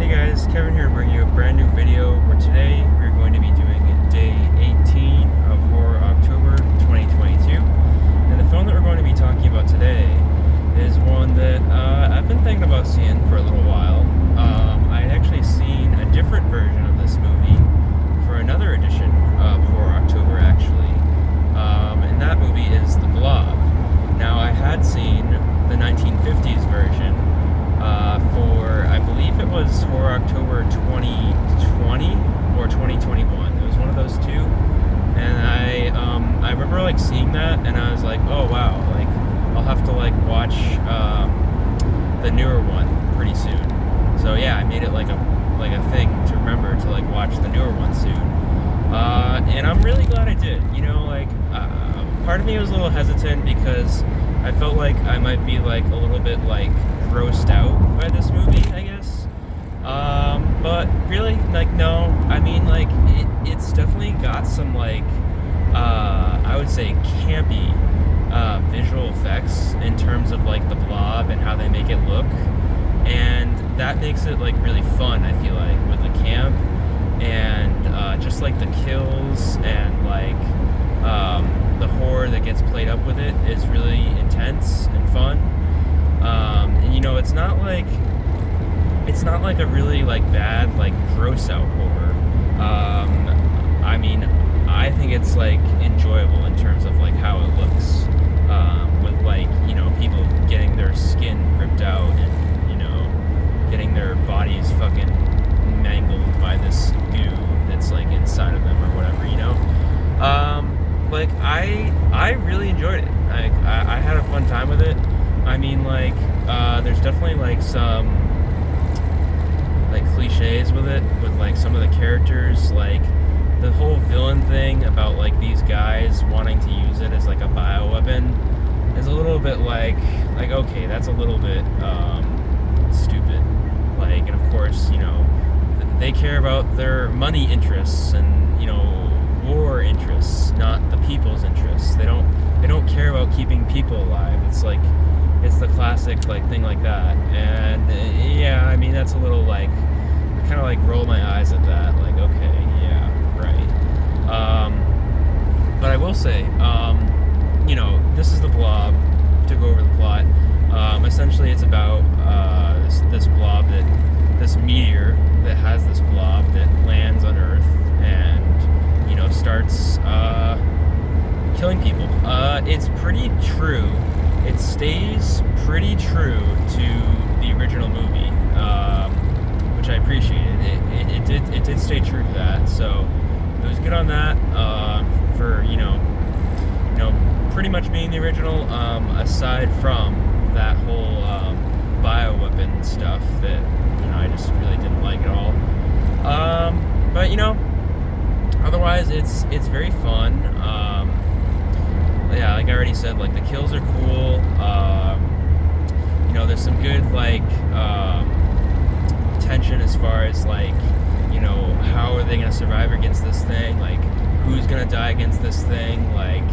Hey guys, Kevin here bringing you a brand new video where today we're going to be doing day 18 of Horror October 2022. And the film that we're going to be talking about today is one that I've been thinking about seeing for a little while. I had actually seen a different version of this movie for another edition of Horror October actually. And that movie is The Blob. Now I had seen the 1950s version for, I believe it was Horror October 2020 or 2021. It was one of those two. And I remember like seeing that and I was like, oh wow, like I'll have to like watch the newer one pretty soon. So yeah, I made it like a thing to remember to like watch the newer one soon. And I'm really glad I did. You know, like part of me was a little hesitant because I felt like I might be like a little bit like grossed out by this movie, I guess. But really, like, no. I mean, like, it's definitely got some like I would say campy visual effects in terms of like the blob and how they make it look, and that makes it like really fun. I feel like with the camp and just like the kills and like the horror that gets played up with it is really intense and fun. And you know, it's not like a really like bad like gross out horror. I mean, I think it's like enjoyable in terms of like how it looks, with like, you know, people getting their skin ripped out and, you know, getting their bodies fucking mangled by this goo that's like inside of them or whatever, you know. Like I really enjoyed it. Like I had a fun time with it. I mean, like there's definitely like some like cliches with it, with like some of the characters, like the whole villain thing about like these guys wanting to use it as like a bioweapon is a little bit like okay, that's a little bit stupid. Like, and of course, you know, they care about their money interests and, you know, war interests, not the people's interests. They don't care about keeping people alive. It's like, it's the classic like thing like that. And yeah, I mean, that's a little like, I kind of like roll my eyes at that, like, okay, yeah, right. But I will say, you know, this is The Blob. To go over the plot, essentially it's about this blob, this meteor that has this blob that lands on Earth and, you know, starts killing people. It's pretty true. It stays pretty true to the original movie, which I appreciated. It did stay true to that, so it was good on that. For you know, pretty much being the original. Aside from that whole bioweapon stuff that, you know, I just really didn't like at all. But you know, otherwise it's very fun. Yeah, like I already said, like the kills are cool. You know, there's some good like tension as far as like, you know, how are they gonna survive against this thing? Like, who's gonna die against this thing? Like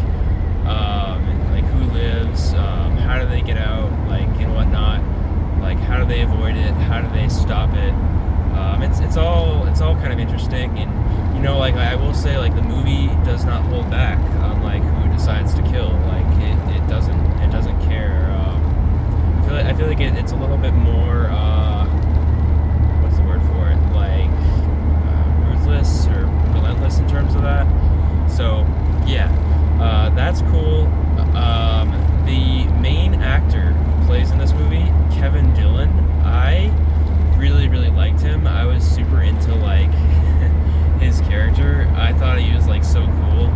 who lives? How do they get out? Like, and whatnot. Like, how do they avoid it? How do they stop it? It's all kind of interesting, and you know, like I will say, like the movie does not hold back on like who decides to kill. Like it doesn't care. I feel like it's a little bit more what's the word for it? Like ruthless or relentless in terms of that. So yeah, that's cool. The main actor who plays in this movie, Kevin Dillon, I really liked him. I was super into like his character. I thought he was like so cool.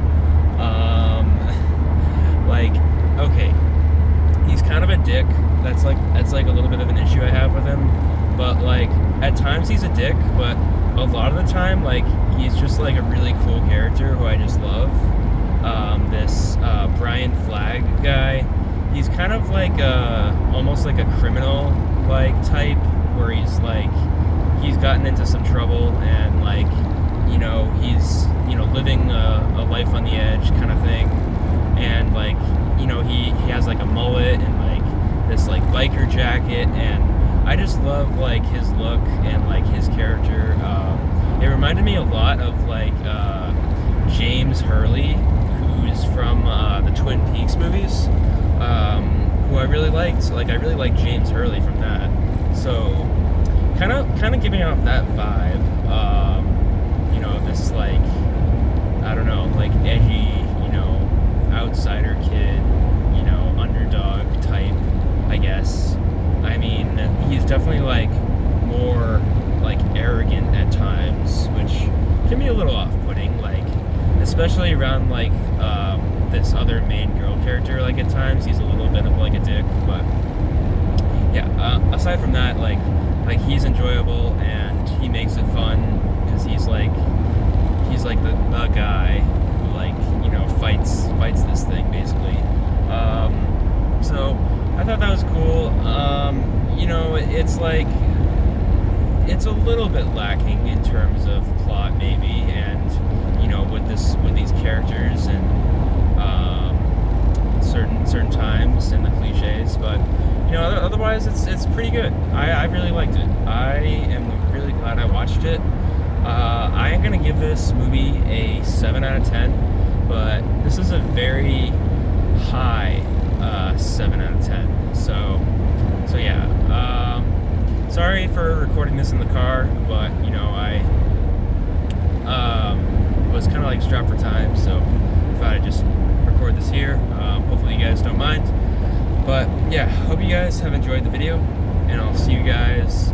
Like, okay, he's kind of a dick. That's like a little bit of an issue I have with him. But like at times he's a dick, but a lot of the time like he's just like a really cool character who I just love. This Brian Flagg guy, he's kind of like almost like a criminal like type, where he's gotten into some trouble and like, you know, he's, you know, living a life on the edge kind of thing, and like, you know, he has like a mullet and like this like biker jacket, and I just love like his look and like his character. It reminded me a lot of like James Hurley, who's from the Twin Peaks movies, who I really liked. Like I really liked James Hurley from that. So kind of giving off that vibe. You know, this like, I don't know, like edgy, you know, outsider kid, you know, underdog type, I guess. I mean, he's definitely like more like arrogant at times, which can be a little off-putting, like especially around like this other main girl character. Like at times he's a little bit of like a dick, but yeah. Aside from that, like he's enjoyable and he makes it fun because he's like the guy who like, you know, fights this thing basically. So I thought that was cool. You know, it's like it's a little bit lacking in terms of plot maybe, and you know, with these characters and certain times and the cliches, but you know, otherwise it's pretty good. I really liked it. I am really glad I watched it. I am gonna give this movie a 7 out of 10, but this is a very high 7 out of 10. So yeah. Sorry for recording this in the car, but you know, I was kind of like strapped for time, so I thought I'd just record this here. Hopefully you guys don't mind. But yeah, hope you guys have enjoyed the video, and I'll see you guys